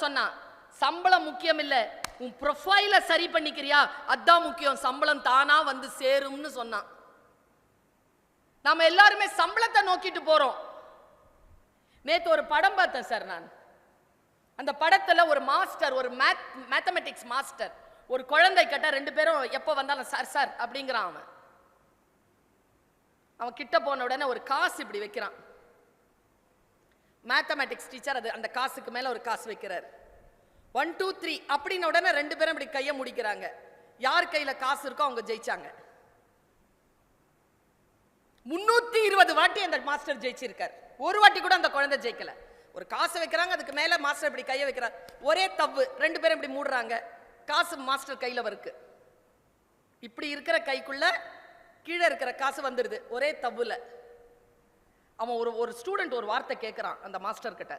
சொன்னான், சம்பளம் முக்கியம் இல்ல, உன் ப்ரொஃபைல சரி பண்ணிக்கிறியா அதான் முக்கியம், சம்பளம் தானா வந்து சேரும்னு சொன்னான். நாம எல்லாருமே சம்பளத்தை நோக்கிட்டு போறோம். நேத்து ஒரு படம் பார்த்தேன் சார். நான் அந்த படத்துல ஒரு மாஸ்டர், ஒரு மேத்தமெட்டிக்ஸ் மாஸ்டர், ஒரு குழந்தை கிட்ட ரெண்டு பேரும் எப்ப வந்தாலும் சார் சார் அப்படிங்கிறான். அவன் கிட்ட போன உடனே ஒரு காசு இப்படி வைக்கிறான். மேத்தமெட்டிக்ஸ் டீச்சர் அது அந்த காசுக்கு மேல ஒரு காசு வைக்கிறார். 1 2 3 அப்படின்னு உடனே ரெண்டு பேரும் இப்படி கையை முடிக்கிறாங்க. யார் கையில காசு இருக்கோ அவங்க ஜெயிச்சாங்க. 320 வாட்டி அந்த மாஸ்டர் ஜெயிச்சிருக்கார். ஒரு வாட்டி கூட அந்த குழந்தை ஜெயிக்கல. ஒரு காசு வைக்கிறாங்க, அதுக்கு மேல மாஸ்டர் இப்படி கையை வைக்கிறார். ஒரே தவ்வு, ரெண்டு பேரும் இப்படி மூடுறாங்க, காசு மாஸ்டர் கையில இருக்கு. இப்படி இருக்கிற கைக்குள்ள கீழே இருக்கிற காசு வந்துடுது ஒரே தவ்வுல. அவன் ஒரு ஸ்டூடெண்ட் ஒரு வார்த்தை கேட்கிறான் அந்த மாஸ்டர் கிட்ட,